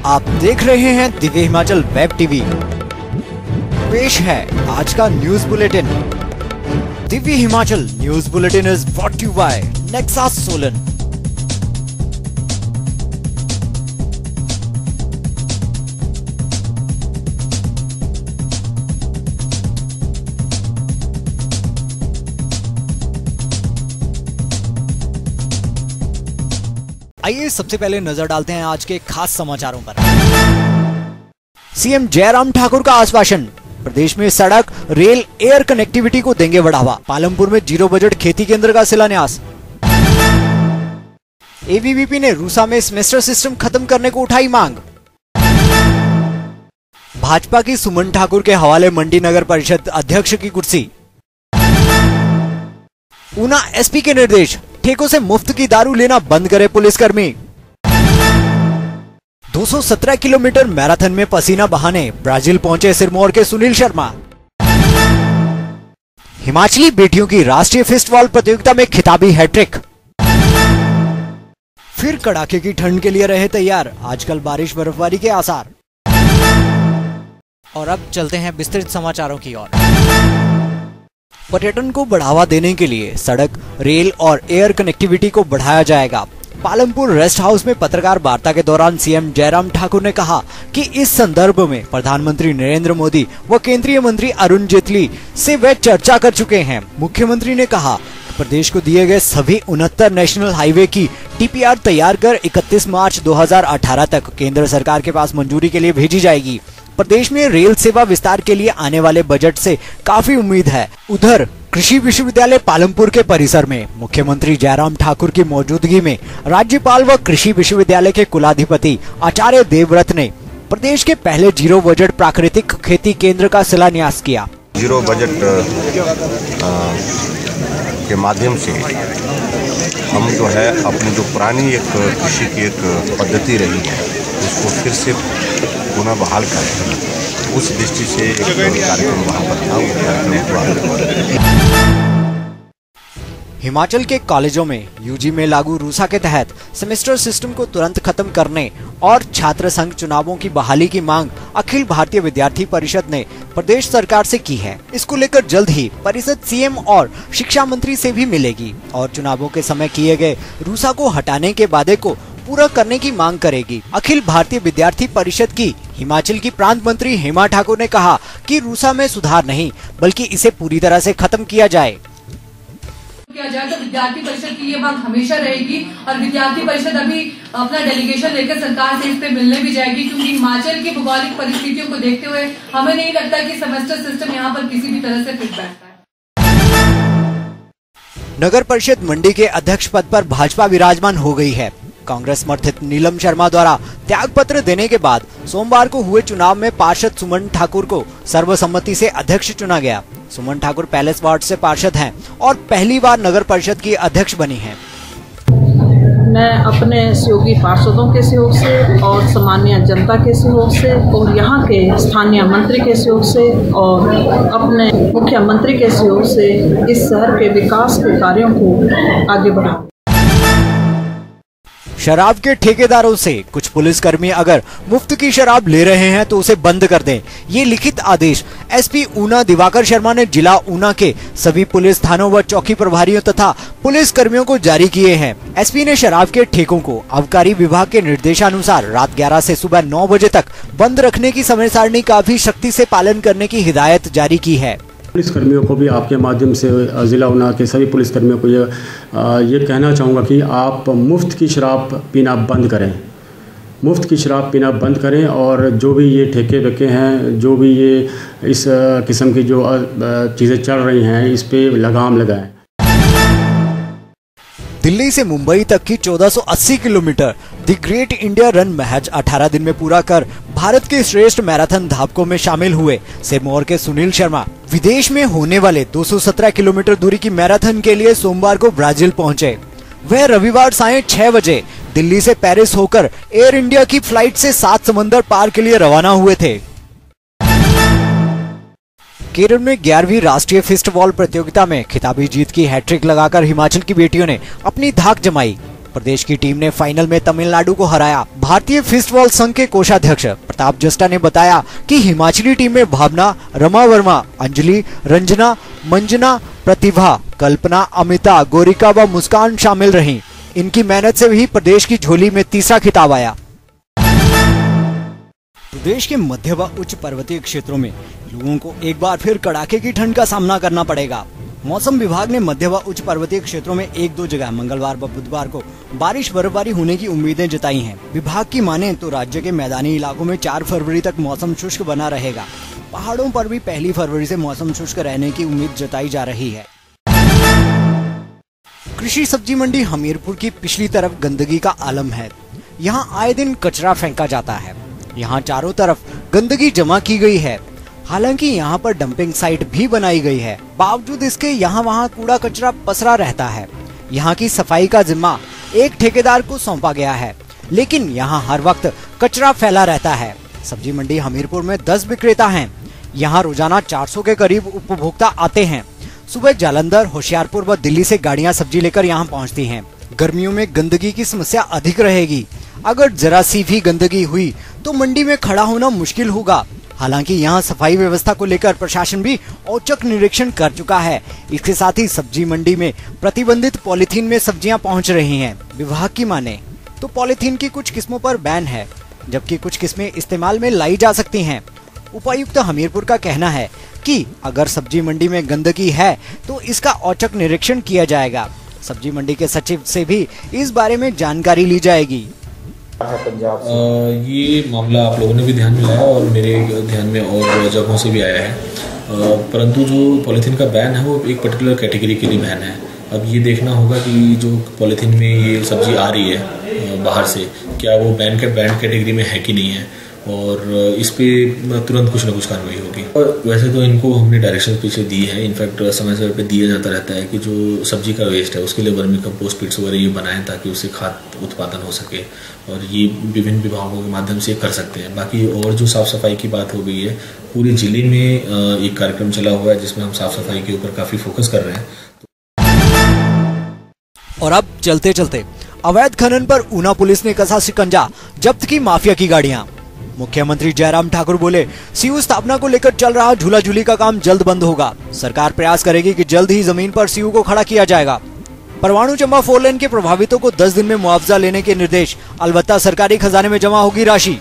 आप देख रहे हैं दिव्य हिमाचल वेब टीवी। पेश है आज का news bulletin. Divya Himachal news bulletin is brought to you by Nexa Solan. आइए सबसे पहले नजर डालते हैं आज के खास समाचारों पर। सीएम जयराम ठाकुर का आश्वासन, प्रदेश में सड़क, रेल, एयर कनेक्टिविटी को देंगे बढ़ावा। पालमपुर में जीरो बजट खेती केंद्र का शिलान्यास। एबीवीपी ने रूसा में सेमेस्टर सिस्टम खत्म करने को उठाई मांग। भाजपा की सुमन ठाकुर के हवाले मंडी नगर परिषद अध्यक्ष की कुर्सी। ऊना एसपी के निर्देश, ठेकों से मुफ्त की दारू लेना बंद करे पुलिसकर्मी। 217 किलोमीटर मैराथन में पसीना बहाने ब्राजील पहुंचे सिरमौर के सुनील शर्मा। हिमाचली बेटियों की राष्ट्रीय फिस्टबॉल प्रतियोगिता में खिताबी हैट्रिक। फिर कड़ाके की ठंड के लिए रहे तैयार, आजकल बारिश बर्फबारी के आसार। और अब चलते हैं विस्तृत समाचारों की ओर। पर्यटन को बढ़ावा देने के लिए सड़क, रेल और एयर कनेक्टिविटी को बढ़ाया जाएगा। पालमपुर रेस्ट हाउस में पत्रकार वार्ता के दौरान सीएम जयराम ठाकुर ने कहा कि इस संदर्भ में प्रधानमंत्री नरेंद्र मोदी व केंद्रीय मंत्री अरुण जेटली से वे चर्चा कर चुके हैं। मुख्यमंत्री ने कहा प्रदेश को दिए गए सभी 69 नेशनल हाईवे की टीपीआर तैयार कर 31 मार्च 2018 तक केंद्र सरकार के पास मंजूरी के लिए भेजी जाएगी। प्रदेश में रेल सेवा विस्तार के लिए आने वाले बजट से काफी उम्मीद है। उधर कृषि विश्वविद्यालय पालमपुर के परिसर में मुख्यमंत्री जयराम ठाकुर की मौजूदगी में राज्यपाल व कृषि विश्वविद्यालय के कुलाधिपति आचार्य देवव्रत ने प्रदेश के पहले जीरो बजट प्राकृतिक खेती केंद्र का शिलान्यास किया। जीरो बजट के माध्यम से हम जो है अपनी जो पुरानी एक कृषि की एक पद्धति रही है उसको फिर से पुनः बहाल कर उस दृष्टि से एक कार्यक्रम वहाँ पर था। हिमाचल के कॉलेजों में यूजी में लागू रूसा के तहत सेमेस्टर सिस्टम को तुरंत खत्म करने और छात्र संघ चुनावों की बहाली की मांग अखिल भारतीय विद्यार्थी परिषद ने प्रदेश सरकार से की है। इसको लेकर जल्द ही परिषद सीएम और शिक्षा मंत्री से भी मिलेगी और चुनावों के समय किए गए रूसा को हटाने के वादे को पूरा करने की मांग करेगी। अखिल भारतीय विद्यार्थी परिषद की हिमाचल की प्रांत मंत्री हेमा ठाकुर ने कहा कि रूसा में सुधार नहीं बल्कि इसे पूरी तरह से खत्म किया जाए। तो विद्यार्थी परिषद की ये मांग हमेशा रहेगी और विद्यार्थी परिषद अभी अपना डेलीगेशन लेकर सरकार से इस पे मिलने भी जाएगी, क्योंकि हिमाचल की भौगोलिक परिस्थितियों को देखते हुए हमें नहीं लगता कि सेमेस्टर सिस्टम यहाँ पर किसी भी तरह से फिट बैठता है। नगर परिषद मंडी के अध्यक्ष पद पर भाजपा विराजमान हो गई है। कांग्रेस समर्थित नीलम शर्मा द्वारा त्याग पत्र देने के बाद सोमवार को हुए चुनाव में पार्षद सुमन ठाकुर को सर्वसम्मति से अध्यक्ष चुना गया। सुमन ठाकुर पैलेस वार्ड से पार्षद हैं और पहली बार नगर परिषद की अध्यक्ष बनी हैं। मैं अपने सहयोगी पार्षदों के सहयोग से और सामान्य जनता के सहयोग से और यहाँ के स्थानीय मंत्री के सहयोग से और अपने मुख्यमंत्री के सहयोग से इस शहर के विकास के कार्यों को आगे बढ़ा। शराब के ठेकेदारों से कुछ पुलिसकर्मी अगर मुफ्त की शराब ले रहे हैं तो उसे बंद कर दें। ये लिखित आदेश एसपी ऊना दिवाकर शर्मा ने जिला ऊना के सभी पुलिस थानों व चौकी प्रभारियों तथा पुलिस कर्मियों को जारी किए हैं। एसपी ने शराब के ठेकों को आबकारी विभाग के निर्देशानुसार रात 11 से सुबह 9 बजे तक बंद रखने की समय सारणी का भी सख्ती से पालन करने की हिदायत जारी की है। पुलिसकर्मियों को भी आपके माध्यम से ज़िला ऊना के सभी पुलिसकर्मियों को ये कहना चाहूँगा कि आप मुफ्त की शराब पीना बंद करें। मुफ्त की शराब पीना बंद करें और जो भी ये ठेके वेके हैं, जो भी ये इस किस्म की जो चीज़ें चल रही हैं, इस पे लगाम लगाएं। दिल्ली से मुंबई तक की 1480 kilometre the great India run महज 18 दिन में पूरा कर भारत के श्रेष्ठ मैराथन धावकों में शामिल हुए सिरमौर के सुनील शर्मा विदेश में होने वाले 217 किलोमीटर दूरी की मैराथन के लिए सोमवार को ब्राजील पहुंचे। वह रविवार सायं 6 बजे दिल्ली से पेरिस होकर एयर इंडिया की फ्लाइट से 7 समंदर पार के लिए रवाना हुए थे। केरल में 11वीं राष्ट्रीय फिस्टबॉल प्रतियोगिता में खिताबी जीत की हैट्रिक लगाकर हिमाचल की बेटियों ने अपनी धाक जमाई। प्रदेश की टीम ने फाइनल में तमिलनाडु को हराया। भारतीय फिस्टबॉल संघ के कोषाध्यक्ष प्रताप जस्टा ने बताया कि हिमाचली टीम में भावना, रमा वर्मा, अंजलि, रंजना, मंजना, प्रतिभा, कल्पना, अमिता, गोरिका व मुस्कान शामिल रहीं। इनकी मेहनत से ही प्रदेश की झोली में तीसरा खिताब आया। प्रदेश के मध्य व उच्च पर्वतीय क्षेत्रों में लोगों को एक बार फिर कड़ाके की ठंड का सामना करना पड़ेगा। मौसम विभाग ने मध्य व उच्च पर्वतीय क्षेत्रों में एक दो जगह मंगलवार व बुधवार को बारिश बर्फबारी होने की उम्मीदें जताई हैं। विभाग की माने तो राज्य के मैदानी इलाकों में 4 फरवरी तक मौसम शुष्क बना रहेगा। पहाड़ों पर भी 1 फरवरी से मौसम शुष्क रहने की उम्मीद जताई जा रही है। कृषि सब्जी मंडी हमीरपुर की पिछली तरफ गंदगी का आलम है। यहाँ आए दिन कचरा फेंका जाता है। यहाँ चारों तरफ गंदगी जमा की गई है। हालांकि यहाँ पर डंपिंग साइट भी बनाई गई है, बावजूद इसके यहाँ वहाँ कूड़ा कचरा पसरा रहता है। यहाँ की सफाई का जिम्मा एक ठेकेदार को सौंपा गया है, लेकिन यहाँ हर वक्त कचरा फैला रहता है। सब्जी मंडी हमीरपुर में 10 विक्रेता हैं। यहाँ रोजाना 400 के करीब उपभोक्ता आते हैं। सुबह जालंधर, होशियारपुर व दिल्ली से गाड़ियाँ सब्जी लेकर यहाँ पहुँचती हैं। गर्मियों में गंदगी की समस्या अधिक रहेगी। अगर जरा सी भी गंदगी हुई तो मंडी में खड़ा होना मुश्किल होगा। हालांकि यहाँ सफाई व्यवस्था को लेकर प्रशासन भी औचक निरीक्षण कर चुका है। इसके साथ ही सब्जी मंडी में प्रतिबंधित पॉलीथीन में सब्जियां पहुंच रही हैं। विभाग की माने तो पॉलीथीन की कुछ किस्मों पर बैन है, जबकि कुछ किस्में इस्तेमाल में लाई जा सकती हैं। उपायुक्त हमीरपुर का कहना है कि अगर सब्जी मंडी में गंदगी है तो इसका औचक निरीक्षण किया जाएगा। सब्जी मंडी के सचिव से भी इस बारे में जानकारी ली जाएगी। ये मामला आप लोगों ने भी ध्यान में लाया और मेरे ध्यान में और जगहों से भी आया है, परंतु जो पॉलीथीन का बैन है वो एक पर्टिकुलर कैटेगरी के लिए बैन है। अब ये देखना होगा कि जो पॉलीथीन में ये सब्जी आ रही है बाहर से, क्या वो बैन कैटेगरी में है कि नहीं है, और इस पे तुरंत कुछ ना कुछ कार्रवाई होगी। और वैसे तो इनको हमने डायरेक्शन पीछे दी है, इनफैक्ट समय समय पे दिया जाता रहता है कि जो सब्जी का वेस्ट है उसके लिए वर्मी कंपोस्ट पिट्स वगैरह ये बनाएं ताकि उससे खाद उत्पादन हो सके, और ये विभिन्न विभागों के माध्यम से कर सकते हैं। बाकी और जो साफ़ सफाई की बात हो गई है, पूरे जिले में एक कार्यक्रम चला हुआ है जिसमें हम साफ़ सफाई के ऊपर काफ़ी फोकस कर रहे हैं। और अब चलते चलते अवैध खनन पर ऊना पुलिस ने कसा शिकंजा, जब्त की माफिया की गाड़ियां। मुख्यमंत्री जयराम ठाकुर बोले, सीयू स्थापना को लेकर चल रहा झूला झूली का काम जल्द बंद होगा। सरकार प्रयास करेगी कि जल्द ही जमीन पर सीयू को खड़ा किया जाएगा। परवाणु चंबा 4 लेन के प्रभावितों को 10 दिन में मुआवजा लेने के निर्देश, अलबत्ता सरकारी खजाने में जमा होगी राशि।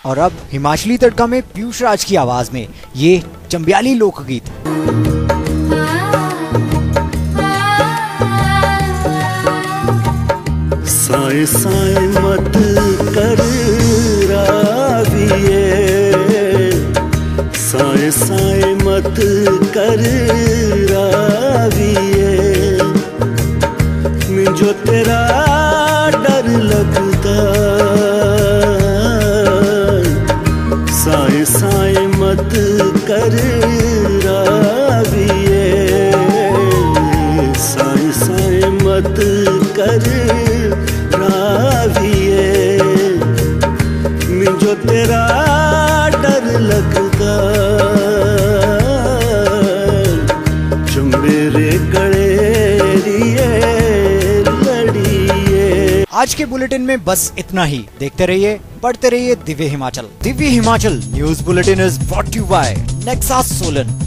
और अब हिमाचली तड़का में पीयूष राज की आवाज में ये चंबियाली लोकगीत। साए साए मत कर राविए, साए साए मत कर राविए, मुझे तेरा डर लगता। साए साए मत कर राविए, साए साए मत कर राविए, मुझे तेरा डर लगता। जो मेरे गड़ेरिए लड़िए। आज के बुलेटिन में बस इतना ही। देखते रहिए, पढ़ते रहिए Divya Himachal. Divya Himachal news bulletin is brought you by Nexa Solan.